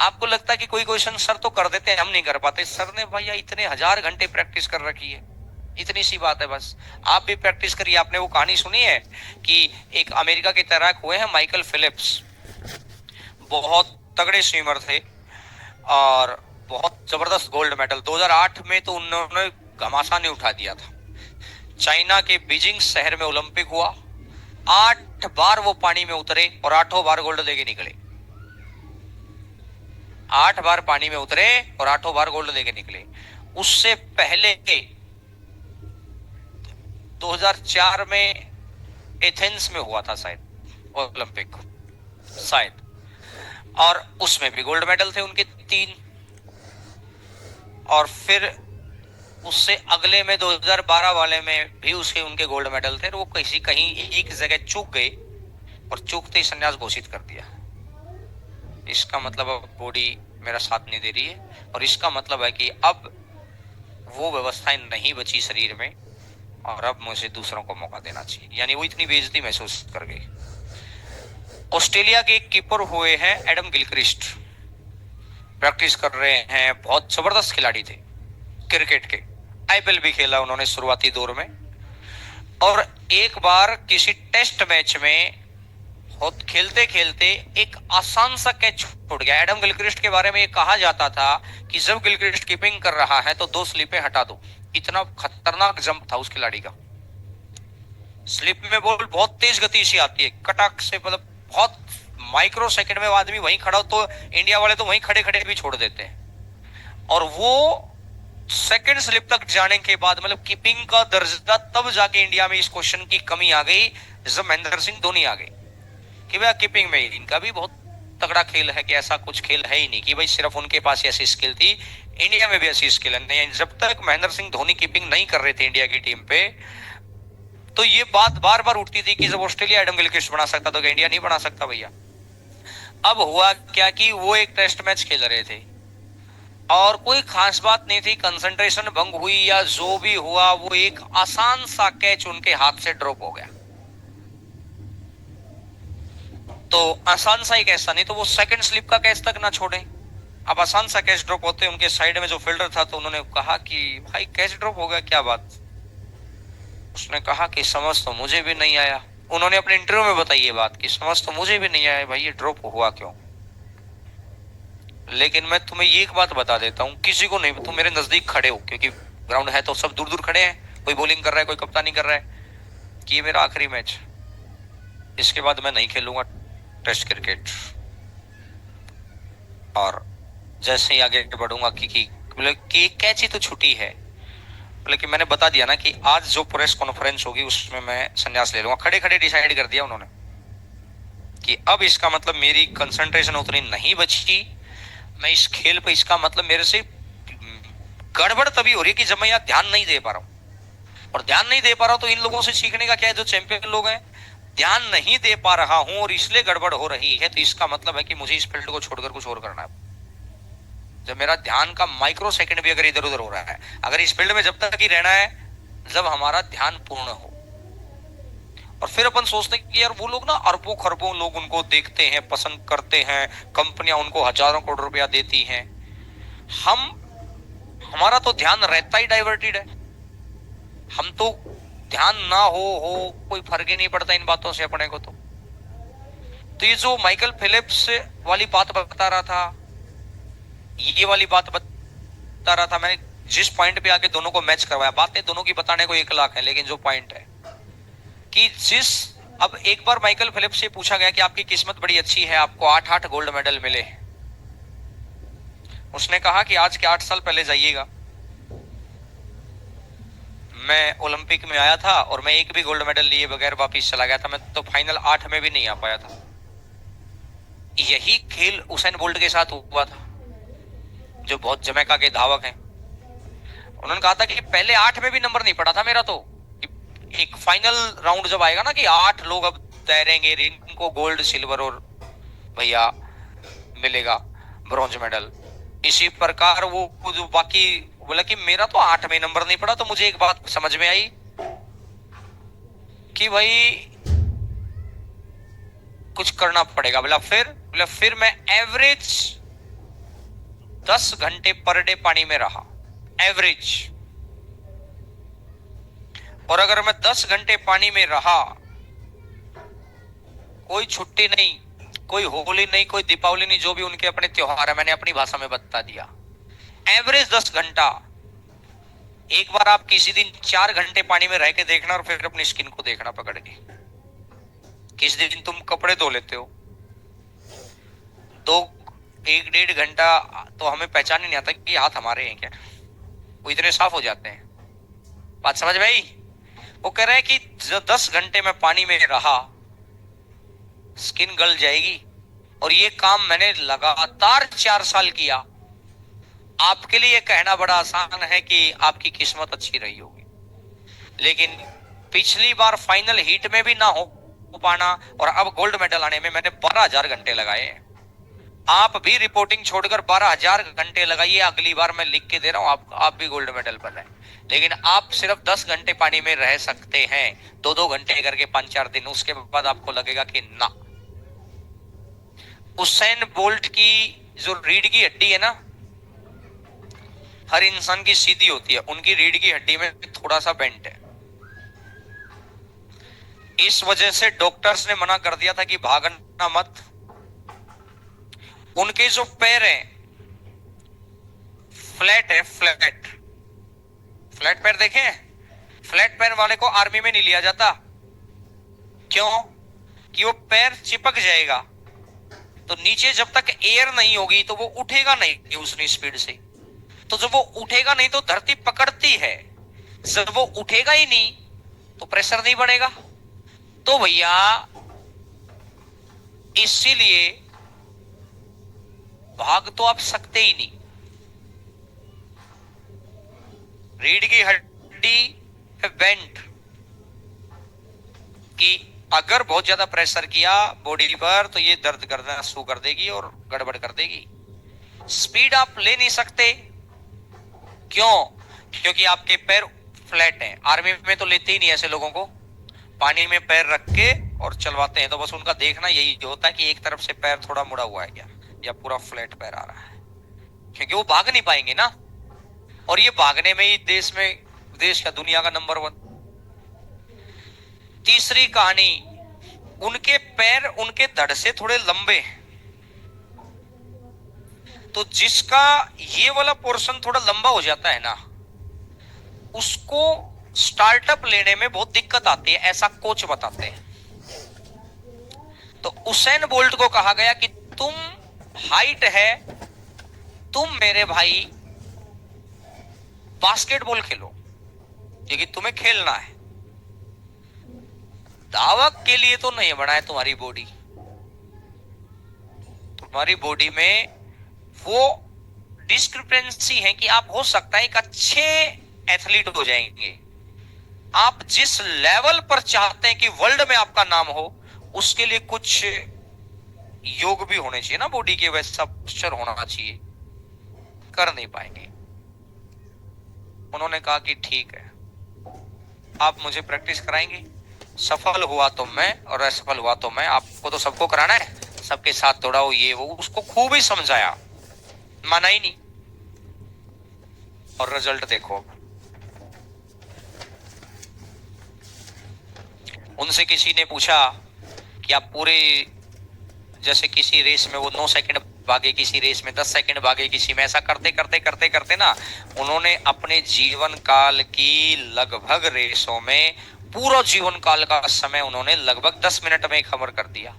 आपको लगता है कि कोई क्वेश्चन सर तो कर देते हैं, हम नहीं कर पाते। सर ने भैया इतने 1000 घंटे प्रैक्टिस कर रखी है, इतनी सी बात है बस। आप भी प्रैक्टिस करिए। आपने वो कहानी सुनी है कि एक अमेरिका के तैराक हुए हैं माइकल फिलिप्स, बहुत तगड़े स्विमर थे और बहुत जबरदस्त गोल्ड मेडल 2008 में तो उन्होंने घमासान ही उठा दिया था। चाइना के बीजिंग शहर में ओलंपिक हुआ, 8 बार वो पानी में उतरे और 8 बार गोल्ड लेके निकले। 8 बार पानी में उतरे और 8 बार गोल्ड लेके निकले। उससे पहले 2004 में एथेंस में हुआ था शायद ओलंपिक, शायद, और उसमें भी गोल्ड मेडल थे उनके 3। और फिर उससे अगले में 2012 वाले में भी उसके उनके गोल्ड मेडल थे। वो किसी कहीं एक जगह चूक गए और चूकते ही संन्यास घोषित कर दिया। इसका मतलब अब बॉडी मेरा साथ नहीं दे रही है, और इसका मतलब है कि अब वो व्यवस्थाएं नहीं बची शरीर में, और अब मुझे दूसरों को मौका देना चाहिए। यानी वो इतनी बेइज्जती महसूस कर गई। ऑस्ट्रेलिया के एक कीपर हुए हैं एडम गिलक्रिस्ट, प्रैक्टिस कर रहे हैं, बहुत जबरदस्त खिलाड़ी थे क्रिकेट के। आईपीएल भी खेला उन्होंने शुरुआती दौर में। और एक बार किसी टेस्ट मैच में खेलते खेलते एक आसान सा कैच छूट गया। एडम गिलक्रिस्ट के बारे में ये कहा जाता था कि जब गिलक्रिस्ट कीपिंग कर रहा है तो 2 स्लिपें हटा दो। इतना खतरनाक जंप था उस खिलाड़ी का। स्लिप में बॉल बहुत तेज गति से आती है, कटाक से, मतलब बहुत माइक्रो सेकंड में आदमी वहीं खड़ा हो तो इंडिया वाले तो वहीं खड़े खड़े भी छोड़ देते हैं। और वो सेकंड स्लिप तक जाने के बाद, मतलब कीपिंग का दर्जा तब जाके इंडिया में इस क्वेश्चन की कमी आ गई जब महेंद्र सिंह धोनी आ गए कि भैया कीपिंग में इनका भी बहुत तगड़ा खेल है, कि ऐसा कुछ खेल है ही नहीं कि भाई सिर्फ उनके पास ऐसी स्किल थी, इंडिया में भी ऐसी स्किल नहीं। जब तक महेंद्र सिंह धोनी कीपिंग नहीं कर रहे थे इंडिया की टीम पे, तो ये बात बार बार उठती थी कि जब ऑस्ट्रेलिया एडम गिलक्रिस्ट बना सकता तो इंडिया नहीं बना सकता भैया। अब हुआ क्या कि वो एक टेस्ट मैच खेल रहे थे और कोई खास बात नहीं थी, कंसंट्रेशन भंग हुई या जो भी हुआ, वो एक आसान सा कैच उनके हाथ से ड्रॉप हो गया। तो आसान सा ही कैच था, नहीं तो वो सेकंड स्लिप का कैच तक ना छोड़े। अब आसान सा कैच ड्रॉप होते उनके साइड में जो फील्डर था, तो उन्होंने कहा कि भाई कैच ड्रॉप हो गया, क्या बात। उसने कहा कि समझ तो मुझे भी नहीं आया। उन्होंने अपने इंटरव्यू में बताई ये बात कि समझ तो मुझे भी नहीं आया भाई, ये ड्रॉप हुआ क्यों। लेकिन मैं तुम्हें ये एक बात बता देता हूं, किसी को नहीं, तुम मेरे नजदीक खड़े हो, क्योंकि ग्राउंड है तो सब दूर दूर खड़े हैं, कोई बॉलिंग कर रहा है, कोई कप्तानी कर रहा है, कि ये मेरा आखिरी मैच, इसके बाद मैं नहीं खेलूंगा टेस्ट क्रिकेट। और जैसे ही आगे बढ़ूंगा कि कैच ही तो छुट्टी है, लेकिन मैंने बता दिया ना कि आज जो प्रेस कॉन्फ्रेंस होगी उसमें मैं संन्यास ले लूंगा। खड़े खड़े डिसाइड कर दिया उन्होंने कि अब इसका मतलब मेरी कंसंट्रेशन उतनी नहीं बची, मैं इस खेल पे, इसका मतलब मेरे से गड़बड़ तभी हो रही है कि जब मैं यहाँ ध्यान नहीं दे पा रहा हूं। और ध्यान नहीं दे पा रहा हूं तो इन लोगों से सीखने का क्या है, जो चैंपियन लोग हैं, ध्यान नहीं दे पा रहा हूं और इसलिए गड़बड़ हो रही है, तो इसका मतलब है कि मुझे इस फील्ड को छोड़कर कुछ और करना है। जब मेरा ध्यान का माइक्रो सेकंड भी अगर इधर उधर हो रहा है, अगर इस फील्ड में जब तक ही रहना है जब हमारा ध्यान पूर्ण हो। और फिर अपन सोचते हैं कि यार वो लोग ना, अरबों खरबों लोग उनको देखते हैं, पसंद करते हैं, कंपनियां उनको हजारों करोड़ रुपया देती हैं, हम, हमारा तो ध्यान रहता ही डाइवर्टेड है। हम तो ध्यान ना हो कोई फर्क ही नहीं पड़ता इन बातों से अपने को। तो ये जो माइकल फिलिप्स वाली बात बता रहा था, ये वाली बात बता रहा था, मैंने जिस पॉइंट पे आके दोनों को मैच करवाया, बातें दोनों की बताने को 1 लाख है, लेकिन जो पॉइंट है कि अब एक बार माइकल फिलिप्स से पूछा गया कि आपकी किस्मत बड़ी अच्छी है, आपको 8 गोल्ड मेडल मिले। उसने कहा कि आज के 8 साल पहले जाइएगा, मैं ओलंपिक में आया था और मैं एक भी गोल्ड मेडल लिए बगैर वापिस चला गया था, मैं तो फाइनल 8 में भी नहीं आ पाया था। यही खेल उसेन बोल्ट के साथ हुआ था, जो बहुत जमैका के धावक हैं। उन्होंने कहा था कि पहले 8 में भी नंबर नहीं पड़ा था मेरा, तो एक फाइनल राउंड जब आएगा ना कि 8 लोग अब तैरेंगे, इनको गोल्ड सिल्वर और भैया मिलेगा ब्रॉन्ज मेडल। इसी प्रकार वो जो बाकी बोला कि मेरा तो 8 में नंबर नहीं पड़ा, तो मुझे एक बात समझ में आई कि भाई कुछ करना पड़ेगा। बोला फिर मैं एवरेज 10 घंटे पर डे पानी में रहा, एवरेज। और अगर मैं 10 घंटे पानी में रहा, कोई छुट्टी नहीं, कोई होली नहीं, कोई दीपावली नहीं, जो भी उनके अपने त्योहार है, मैंने अपनी भाषा में बता दिया, एवरेज 10 घंटा। एक बार आप किसी दिन 4 घंटे पानी में रह के देखना और फिर अपनी स्किन को देखना पकड़ के। किस दिन तुम कपड़े धो लेते हो, तो 1-1.5 घंटा तो हमें पहचान ही नहीं आता कि हाथ हमारे हैं क्या, वो इतने साफ हो जाते हैं। बात समझ में आई? वो कह रहे हैं कि 10 घंटे में पानी में रहा, स्किन गल जाएगी। और ये काम मैंने लगातार 4 साल किया। आपके लिए कहना बड़ा आसान है कि आपकी किस्मत अच्छी रही होगी, लेकिन पिछली बार फाइनल हीट में भी ना हो पाना और अब गोल्ड मेडल आने में मैंने 12,000 घंटे लगाए हैं। आप भी रिपोर्टिंग छोड़कर 12,000 घंटे लगाइए, अगली बार मैं लिख के दे रहा हूं, आप भी गोल्ड मेडल पर हैं। लेकिन आप सिर्फ 10 घंटे पानी में रह सकते हैं, 2-2 घंटे करके 5-4 दिन, उसके बाद आपको लगेगा कि ना। उसेन बोल्ट की जो रीढ़ की हड्डी है ना, हर इंसान की सीधी होती है, उनकी रीढ़ की हड्डी में थोड़ा सा बेंट है। इस वजह से डॉक्टर्स ने मना कर दिया था कि भागना मत। उनके जो पैर हैं फ्लैट है, फ्लैट फ्लैट पैर देखे? फ्लैट पैर वाले को आर्मी में नहीं लिया जाता। क्यों? कि वो पैर चिपक जाएगा, तो नीचे जब तक एयर नहीं होगी तो वो उठेगा नहीं उतनी स्पीड से। तो जब वो उठेगा नहीं तो धरती पकड़ती है, जब वो उठेगा ही नहीं तो प्रेशर नहीं बढ़ेगा। तो भैया इसीलिए भाग तो आप सकते ही नहीं। रीढ़ की हड्डी है बेंट, कि अगर बहुत ज्यादा प्रेशर किया बॉडी पर तो ये दर्द करना शुरू कर देगी और गड़बड़ कर देगी। स्पीड आप ले नहीं सकते। क्यों? क्योंकि आपके पैर फ्लैट हैं। आर्मी में तो लेते ही नहीं ऐसे लोगों को, पानी में पैर रख के और चलवाते हैं। तो बस उनका देखना यही होता है कि एक तरफ से पैर थोड़ा मुड़ा हुआ है क्या, या पूरा फ्लैट पैर आ रहा है, क्योंकि वो भाग नहीं पाएंगे ना। और ये भागने में ही देश का दुनिया का नंबर 1। तीसरी कहानी, उनके पैर उनके धड़ से थोड़े लंबे हैं, तो जिसका ये वाला पोर्शन थोड़ा लंबा हो जाता है ना, उसको स्टार्टअप लेने में बहुत दिक्कत आती है, ऐसा कोच बताते हैं। तो उसेन बोल्ट को कहा गया कि तुम हाइट है, तुम मेरे भाई बास्केटबॉल खेलो, क्योंकि तुम्हें खेलना है, दावक के लिए तो नहीं बना है तुम्हारी बॉडी। तुम्हारी बॉडी में वो डिस्क्रिपेंसी है कि आप हो सकता है एक अच्छे एथलीट हो जाएंगे। आप जिस लेवल पर चाहते हैं कि वर्ल्ड में आपका नाम हो, उसके लिए कुछ योग भी होने चाहिए ना बॉडी के, वैसा पोस्चर होना चाहिए। कर नहीं पाएंगे। उन्होंने कहा कि ठीक है, आप मुझे प्रैक्टिस कराएंगे, सफल हुआ तो मैं और असफल हुआ तो मैं, आपको तो सबको कराना है, सबके साथ दौड़ाओ, ये वो। उसको खूब ही समझाया, माना ही नहीं। और रिजल्ट देखो। उनसे किसी ने पूछा कि आप पूरे, जैसे किसी रेस में वो 9 सेकंड भागे, किसी रेस में 10 सेकंड भागे, किसी में ऐसा करते करते करते करते ना, उन्होंने अपने जीवन काल की लगभग रेसों में पूरा जीवन काल का समय उन्होंने लगभग 10 मिनट में कवर कर दिया।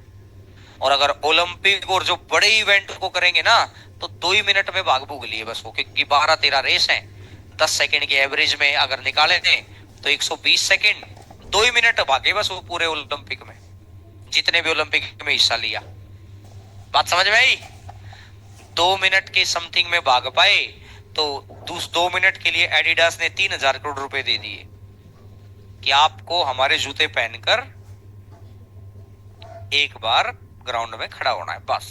और अगर ओलंपिक और जो बड़े इवेंट को करेंगे ना, तो 2 ही मिनट में भाग भूग लिए बस वो, क्योंकि 12-13 रेस हैं, 10 सेकंड के एवरेज में अगर निकाले थे तो 120 सेकंड, 2 ही मिनट भागे बस वो पूरे ओलंपिक में, जितने भी ओलंपिक में हिस्सा लिया। बात समझ में आई? 2 मिनट के समथिंग में भाग पाए, तो 2 मिनट के लिए एडिडास ने 3,000 करोड़ रुपए दे दिए कि आपको हमारे जूते पहनकर एक बार ग्राउंड में खड़ा होना है बस।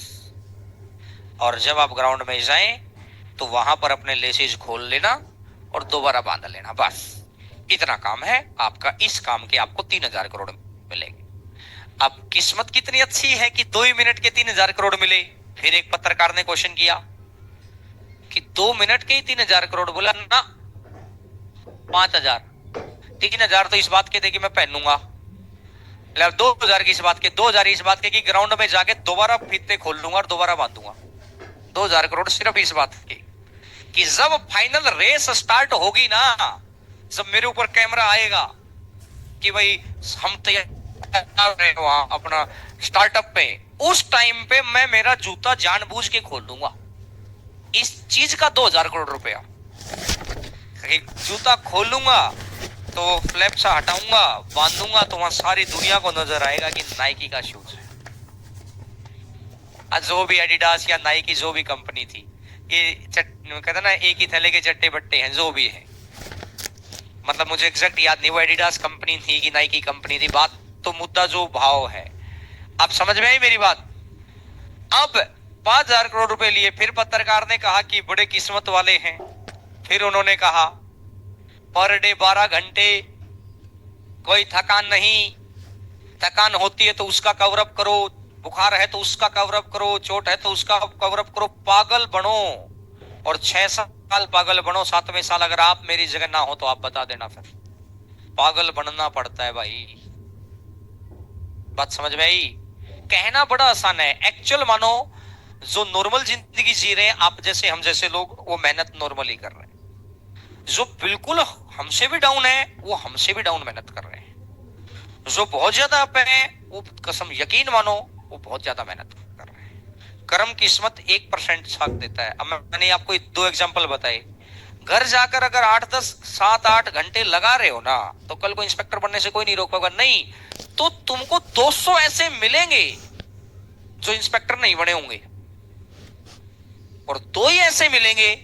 और जब आप ग्राउंड में जाएं तो वहां पर अपने लेसेस खोल लेना और दोबारा बांध लेना, बस इतना काम है आपका। इस काम के आपको 3,000 करोड़ मिलेंगे। अब किस्मत कितनी अच्छी है कि 2 ही मिनट के 3,000 करोड़ मिले। फिर एक पत्रकार ने क्वेश्चन किया कि 2 मिनट के ही 3,000 करोड़। बोला ना 5,000। 3,000 तो इस बात के थे कि मैं पहनूंगा, 2,000 की इस बात के, 2,000 इस बात के कि ग्राउंड में जाके दोबारा फीते खोल लूंगा और दोबारा बांधूंगा। 2,000 करोड़ सिर्फ इस बात के कि जब फाइनल रेस स्टार्ट होगी ना, जब मेरे ऊपर कैमरा आएगा कि भाई हम तैयार रहे वहां अपना स्टार्टअप पे, उस टाइम पे मैं मेरा जूता जानबूझ के खोल दूंगा। इस चीज का 2,000 करोड़ रुपया। जूता खोलूंगा तो फ्लैप से हटाऊंगा, बांधूंगा तो वहां सारी दुनिया को नजर आएगा कि नाइकी का शूज है। जो भी एडिडास या नाइकी जो भी कंपनी थी, ये कहता ना एक ही थैले के चट्टे बट्टे हैं, जो भी है। मतलब मुझे एग्जैक्ट याद नहीं वो एडिडास कंपनी थी कि नाइकी कंपनी थी, बात तो मुद्दा जो भाव है। आप समझ में आई मेरी बात? अब 5,000 करोड़ रुपए लिए फिर पत्रकार ने कहा कि बड़े किस्मत वाले हैं। फिर उन्होंने कहा पर डे 12 घंटे, कोई थकान नहीं, थकान होती है तो उसका कवरअप करो, बुखार है तो उसका कवरअप करो, चोट है तो उसका कवरअप करो, पागल बनो और 6 साल पागल बनो, 7वें साल अगर आप मेरी जगह ना हो तो आप बता देना। फिर पागल बनना पड़ता है भाई। बात समझ में आई? कहना बड़ा आसान है, एक्चुअल मानो जो नॉर्मल जिंदगी जी रहे हैं आप जैसे हम जैसे लोग, वो मेहनत नॉर्मल ही कर रहे हैं। जो बिल्कुल हमसे भी डाउन है वो हमसे भी डाउन मेहनत कर रहे हैं। जो बहुत ज्यादा अप है वो कसम यकीन मानो वो बहुत ज्यादा मेहनत कर रहे हैं। कर्म किस्मत 1% साथ देता है। अब मैंने आपको 2 एग्जांपल बताए। घर जाकर अगर 8, 10, 7, 8 घंटे लगा रहे हो ना, तो कल को इंस्पेक्टर बनने से कोई नहीं रोक पाएगा। नहीं तो तुमको 200 ऐसे मिलेंगे जो इंस्पेक्टर नहीं बने होंगे, और 2 ही ऐसे मिलेंगे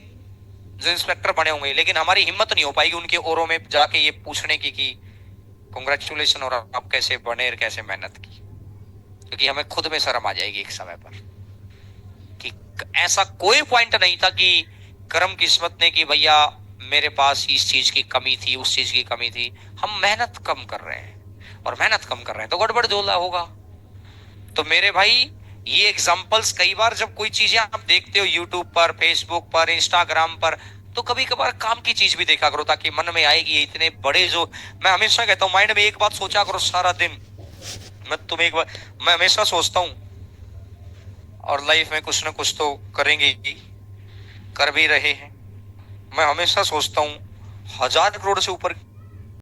जो इंस्पेक्टर बने होंगे। लेकिन हमारी हिम्मत नहीं हो पाएगी उनके ओरों में जाके ये पूछने की कि कांग्रेचुलेशन और आप कैसे बने और कैसे मेहनत की, क्योंकि हमें खुद में शर्म आ जाएगी एक समय पर कि ऐसा कोई पॉइंट नहीं था कि कर्म किस्मत ने कि भैया मेरे पास इस चीज की कमी थी, उस चीज की कमी थी। हम मेहनत कम कर रहे हैं, और मेहनत कम कर रहे हैं तो गड़बड़ जोला होगा। तो मेरे भाई ये एग्जांपल्स कई बार जब कोई चीजें आप देखते हो यूट्यूब पर, फेसबुक पर, इंस्टाग्राम पर, तो कभी कभार काम की चीज भी देखा करो ताकि मन में आएगी इतने बड़े जो मैं हमेशा कहता हूं माइंड में एक बात सोचा करो सारा दिन। मैं हमेशा सोचता हूं, और लाइफ में कुछ ना कुछ तो करेंगे ही, कर भी रहे हैं। मैं हमेशा सोचता हूं 1,000 करोड़ से ऊपर